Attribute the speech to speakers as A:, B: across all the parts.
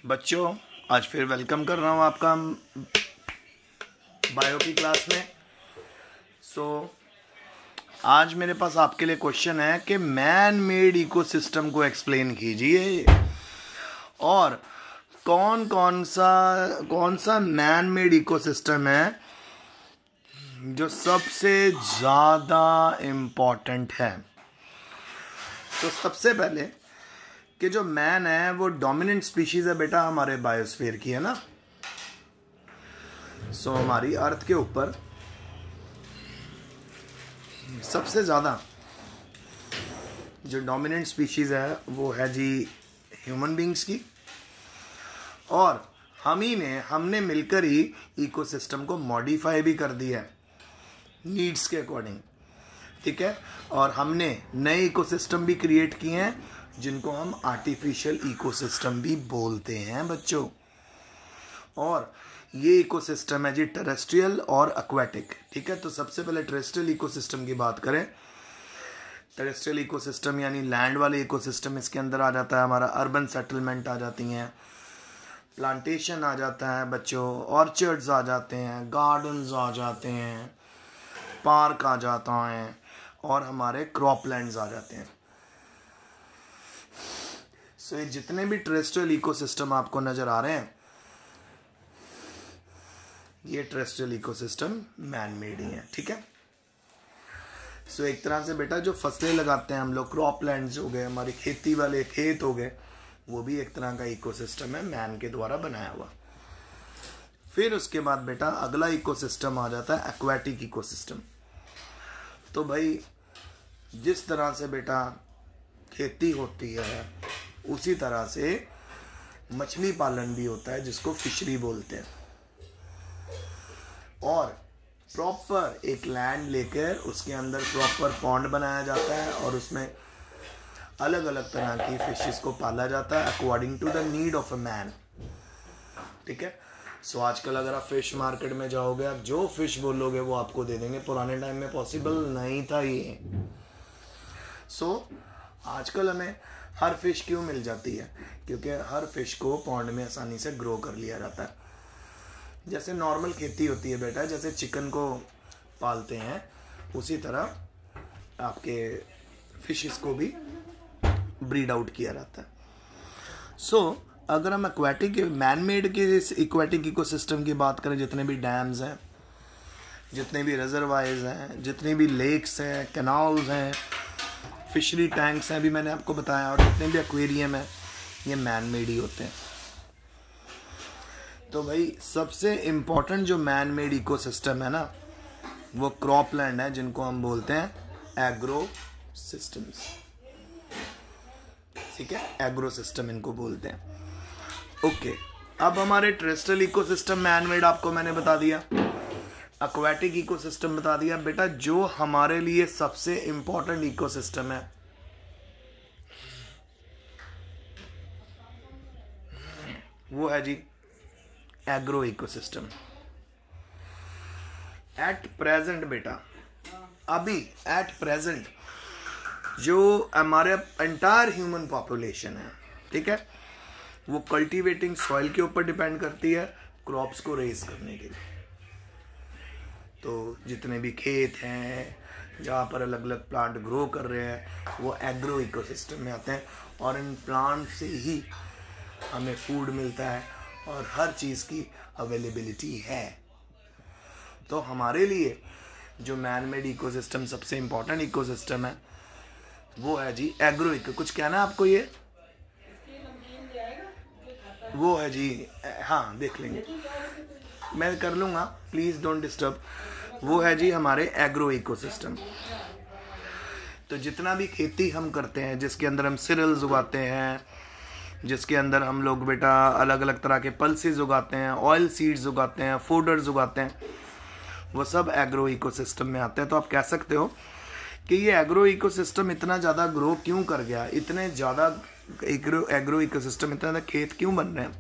A: बच्चों, आज फिर वेलकम कर रहा हूँ आपका बायो की क्लास में। आज मेरे पास आपके लिए क्वेश्चन है कि मैन मेड इकोसिस्टम को एक्सप्लेन कीजिए और कौन सा मैन मेड इकोसिस्टम है जो सबसे ज़्यादा इम्पोर्टेंट है। तो सबसे पहले कि जो मैन है वो डोमिनेंट स्पीशीज है बेटा हमारे बायोस्फीयर की, है ना। हमारी अर्थ के ऊपर सबसे ज़्यादा जो डोमिनेंट स्पीशीज है वो है जी ह्यूमन बींग्स की, और हमने मिलकर ही इकोसिस्टम को मॉडिफाई भी कर दिया है नीड्स के अकॉर्डिंग, ठीक है। और हमने नए इकोसिस्टम भी क्रिएट किए हैं जिनको हम आर्टिफिशियल इकोसिस्टम भी बोलते हैं बच्चों। और ये इकोसिस्टम है जी टेरेस्ट्रियल और एक्वेटिक, ठीक है। तो सबसे पहले टेरेस्ट्रियल इकोसिस्टम की बात करें। टेरेस्ट्रियल इकोसिस्टम यानी लैंड वाले इकोसिस्टम, इसके अंदर आ जाता है हमारा अर्बन सेटलमेंट आ जाती हैं, प्लांटेशन आ जाता है बच्चों, ऑर्चर्ड्स आ जाते हैं, गार्डन्स आ जाते हैं, पार्क आ जाता है और हमारे क्रॉपलैंड्स आ जाते हैं। ये जितने भी टेरेस्ट्रियल इकोसिस्टम आपको नजर आ रहे हैं ये टेरेस्ट्रियल इकोसिस्टम मैन मेड ही है, ठीक है। एक तरह से बेटा जो फसलें लगाते हैं हम लोग, क्रॉपलैंड्स हो गए, हमारी खेती वाले खेत हो गए, वो भी एक तरह का इकोसिस्टम है मैन के द्वारा बनाया हुआ। फिर उसके बाद बेटा अगला इकोसिस्टम आ जाता है एक्वेटिक इकोसिस्टम। तो भाई जिस तरह से बेटा खेती होती है उसी तरह से मछली पालन भी होता है जिसको फिशरी बोलते हैं। और प्रॉपर एक लैंड लेकर उसके अंदर प्रॉपर पॉन्ड बनाया जाता है और उसमें अलग अलग तरह की फिशेस को पाला जाता है according to the need of a man, ठीक है। आजकल अगर आप फिश मार्केट में जाओगे, आप जो फिश बोलोगे वो आपको दे देंगे। पुराने टाइम में पॉसिबल नहीं था ये। आजकल हमें हर फिश क्यों मिल जाती है? क्योंकि हर फिश को पॉन्ड में आसानी से ग्रो कर लिया जाता है। जैसे नॉर्मल खेती होती है बेटा, जैसे चिकन को पालते हैं उसी तरह आपके फिशेस को भी ब्रीड आउट किया जाता है। अगर हम एक्वेटिक मैन मेड के एक्वेटिक इकोसिस्टम की बात करें, जितने भी डैम्स हैं, जितने भी रिजर्वायर्स हैं, जितने भी लेक्स हैं, कैनाल्स हैं, फिशरी टैंक्स हैं, अभी मैंने आपको बताया, और जितने भी एक्वेरियम हैं ये मैन मेड ही होते हैं। तो भाई सबसे इम्पोर्टेंट जो मैन मेड इकोसिस्टम है ना वो क्रॉपलैंड है, जिनको हम बोलते हैं एग्रो सिस्टम्स, ठीक है। एग्रो सिस्टम इनको बोलते हैं। ओके, अब हमारे टेरेस्ट्रियल इकोसिस्टम मैन मेड आपको मैंने बता दिया, एक्वेटिक इकोसिस्टम बता दिया। बेटा जो हमारे लिए सबसे इंपॉर्टेंट इकोसिस्टम है वो है जी एग्रो इकोसिस्टम। एट प्रेजेंट बेटा, अभी एट प्रेजेंट जो हमारे एंटायर ह्यूमन पॉपुलेशन है, ठीक है, वो कल्टीवेटिंग सॉइल के ऊपर डिपेंड करती है क्रॉप्स को रेज करने के लिए। तो जितने भी खेत हैं जहाँ पर अलग अलग प्लांट ग्रो कर रहे हैं वो एग्रो इकोसिस्टम में आते हैं, और इन प्लांट से ही हमें फूड मिलता है और हर चीज़ की अवेलेबिलिटी है। तो हमारे लिए जो मैन मेड इकोसिस्टम सबसे इम्पोर्टेंट इकोसिस्टम है वो है जी एग्रो इको। कुछ कहना है आपको? ये वो है जी, हाँ देख लेंगे, मैं कर लूँगा, प्लीज़ डोंट डिस्टर्ब। वो है जी हमारे एग्रो इकोसिस्टम। तो जितना भी खेती हम करते हैं जिसके अंदर हम सीरियल्स उगाते हैं, जिसके अंदर हम लोग बेटा अलग अलग तरह के पल्सेस उगाते हैं, ऑयल सीड्स उगाते हैं, फोडर्स उगाते हैं, वो सब एग्रो इकोसिस्टम में आते हैं। तो आप कह सकते हो कि ये एग्रो इकोसिस्टम इतना ज़्यादा ग्रो क्यों कर गया, इतने ज़्यादा एग्रो इकोसिस्टम, इतना ज़्यादा खेत क्यों बन रहे हैं?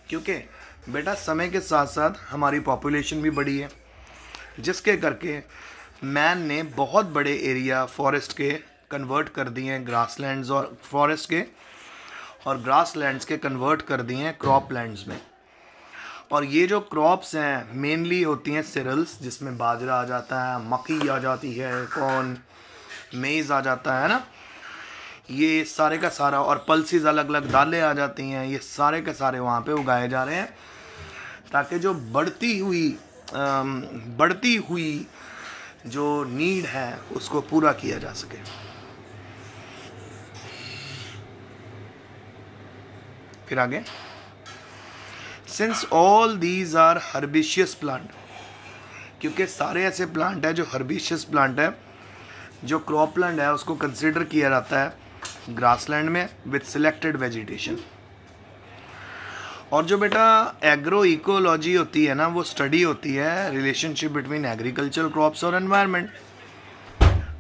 A: क्योंकि बेटा समय के साथ साथ हमारी पॉपुलेशन भी बढ़ी है, जिसके करके मैन ने बहुत बड़े एरिया फॉरेस्ट के कन्वर्ट कर दिए हैं ग्रासलैंड्स और फॉरेस्ट के, और ग्रास लैंड्स के कन्वर्ट कर दिए हैं क्रॉप लैंड्स में। और ये जो क्रॉप्स हैं मेनली होती हैं सिरल्स, जिसमें बाजरा आ जाता है, मक्की आ जाती है, कॉर्न, मेज़ आ जाता है ना, ये सारे का सारा, और पल्सेस अलग अलग दालें आ जाती हैं, ये सारे के सारे वहाँ पे उगाए जा रहे हैं ताकि जो बढ़ती हुई जो नीड है उसको पूरा किया जा सके। फिर आगे, since all these are herbaceous plant, क्योंकि सारे ऐसे प्लांट है जो हर्बिशियस प्लांट है, जो क्रॉप लैंड है उसको कंसिडर किया जाता है ग्रासलैंड में विथ सिलेक्टेड वेजिटेशन। और जो बेटा एग्रो इकोलॉजी होती है ना, वो स्टडी होती है रिलेशनशिप बिटवीन एग्रीकल्चर क्रॉप्स और एनवायरनमेंट।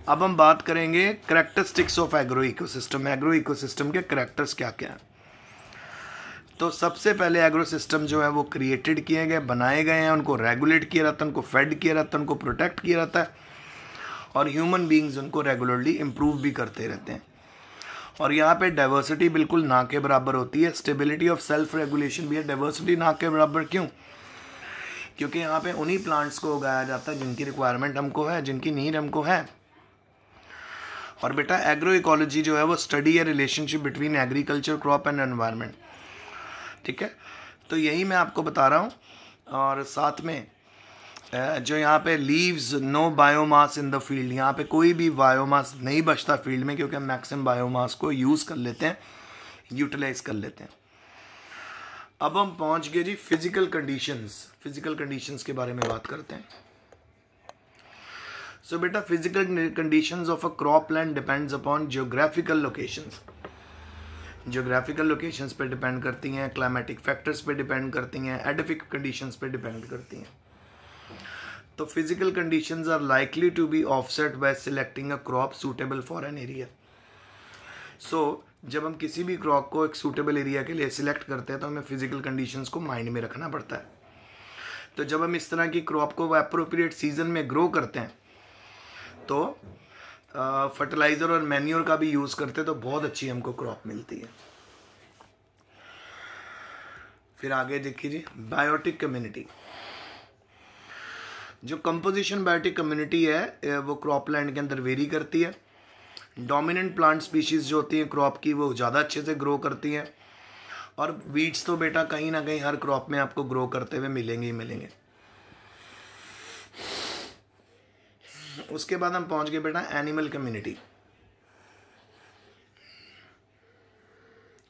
A: अब हम बात करेंगे characteristics of agro ecosystem. Agro ecosystem के करैक्टर्स क्या क्या हैं। तो सबसे पहले एग्रो सिस्टम जो है वो क्रिएटेड किए गए, बनाए गए हैं, उनको रेगुलेट किया जाता है, उनको फेड किया जाता है, उनको प्रोटेक्ट किया जाता है, और ह्यूमन बींग्स उनको रेगुलरली इम्प्रूव भी करते रहते हैं। और यहाँ पे डाइवर्सिटी बिल्कुल ना के बराबर होती है। स्टेबिलिटी ऑफ सेल्फ रेगुलेशन भी है। डाइवर्सिटी ना के बराबर क्यों? क्योंकि यहाँ पे उन्हीं प्लांट्स को उगाया जाता है जिनकी रिक्वायरमेंट हमको है, जिनकी नीड हमको है। और बेटा एग्रो इकोलॉजी जो है वो स्टडी है relationship between agriculture, crop and environment. ठीक है, तो यही मैं आपको बता रहा हूँ। और साथ में जो यहाँ पे leaves no biomass in the field, यहाँ पे कोई भी बायोमास नहीं बचता फील्ड में, क्योंकि हम मैक्सिमम बायोमास को यूज़ कर लेते हैं, यूटिलाइज कर लेते हैं। अब हम पहुँच गए जी फिजिकल कंडीशंस। फिजिकल कंडीशंस के बारे में बात करते हैं। सो बेटा physical conditions of a crop land depends upon geographical locations. Geographical locations पे डिपेंड करती हैं, क्लाइमेटिक फैक्टर्स पे डिपेंड करती हैं, एडिफिक कंडीशंस पे डिपेंड करती हैं। तो physical conditions are likely to be offset by selecting a crop suitable for an area. So जब हम किसी भी क्रॉप को एक सूटेबल एरिया के लिए सिलेक्ट करते हैं तो हमें फिजिकल कंडीशंस को माइंड में रखना पड़ता है। तो जब हम इस तरह की क्रॉप को एप्रोप्रिएट सीजन में ग्रो करते हैं तो फर्टिलाइजर और मैन्योर का भी यूज करते हैं, तो बहुत अच्छी हमको क्रॉप मिलती है। फिर आगे देखिए जी बायोटिक कम्युनिटी। जो कंपोजिशन बायोटिक कम्युनिटी है वो क्रॉप लैंड के अंदर वेरी करती है। डोमिनेंट प्लांट स्पीशीज जो होती हैं क्रॉप की वो ज़्यादा अच्छे से ग्रो करती हैं, और वीड्स तो बेटा कहीं ना कहीं हर क्रॉप में आपको ग्रो करते हुए मिलेंगे ही मिलेंगे। उसके बाद हम पहुंच गए बेटा animal community.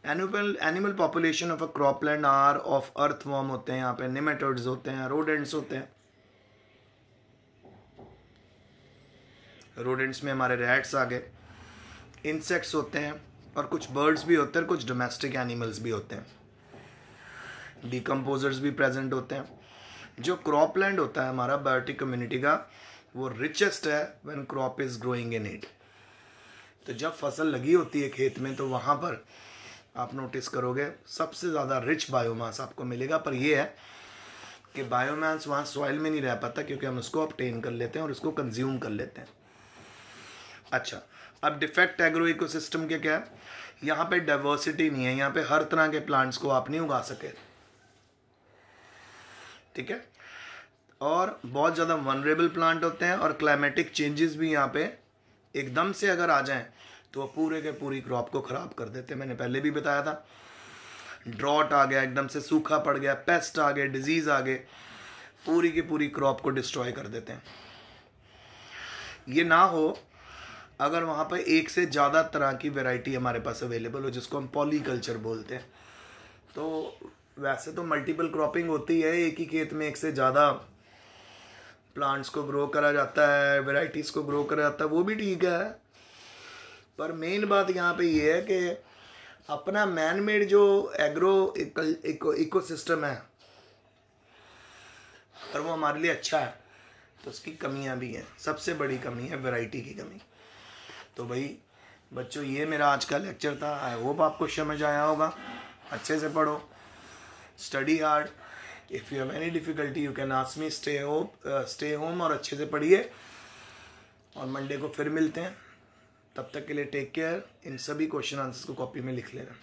A: Animal population of a crop land are of earthworm होते हैं, यहाँ पे नेमेटोड्स होते हैं, रोडेंट्स होते हैं। रोडेंट्स में हमारे रैट्स आ गए, इंसेक्ट्स होते हैं, और कुछ बर्ड्स भी होते हैं, कुछ डोमेस्टिक एनिमल्स भी होते हैं, डिकम्पोजर्स भी प्रेजेंट होते हैं। जो क्रॉप लैंड होता है हमारा बायोटिक कम्युनिटी का, वो रिचेस्ट है when crop is growing in it. तो जब फसल लगी होती है खेत में तो वहाँ पर आप नोटिस करोगे सबसे ज़्यादा रिच बायोमास आपको मिलेगा। पर यह है कि बायोमास वहाँ सॉइल में नहीं रह पाता, क्योंकि हम उसको ऑब्टेन कर लेते हैं और उसको कंज्यूम कर लेते हैं। अच्छा, अब डिफेक्ट एग्रो इकोसिस्टम के क्या है? यहाँ पे डाइवर्सिटी नहीं है, यहाँ पे हर तरह के प्लांट्स को आप नहीं उगा सके। ठीक है, और बहुत ज़्यादा वनरेबल प्लांट होते हैं, और क्लाइमेटिक चेंजेस भी यहाँ पे एकदम से अगर आ जाएं तो वो पूरे के पूरी क्रॉप को ख़राब कर देते हैं। मैंने पहले भी बताया था, ड्रॉट आ गया, एकदम से सूखा पड़ गया, पेस्ट आ गए, डिजीज़ आ गए, पूरी की पूरी क्रॉप को डिस्ट्रॉय कर देते हैं। ये ना हो अगर वहाँ पर एक से ज़्यादा तरह की वैरायटी हमारे पास अवेलेबल हो, जिसको हम पॉलीकल्चर बोलते हैं। तो वैसे तो मल्टीपल क्रॉपिंग होती है, एक ही खेत में एक से ज़्यादा प्लांट्स को ग्रो करा जाता है, वैरायटीज़ को ग्रो करा जाता है, वो भी ठीक है। पर मेन बात यहाँ पे ये है कि अपना मैन मेड जो एग्रो इकोसिस्टम है, और वो हमारे लिए अच्छा है, तो उसकी कमियाँ भी हैं। सबसे बड़ी कमी है वैरायटी की कमी। तो भाई बच्चों, ये मेरा आज का लेक्चर था। आई होप आपको समझ आया होगा। अच्छे से पढ़ो, study hard. If you have any difficulty you can ask me. Stay home और अच्छे से पढ़िए, और मंडे को फिर मिलते हैं। तब तक के लिए टेक केयर। इन सभी क्वेश्चन आंसर्स को कॉपी में लिख लेना।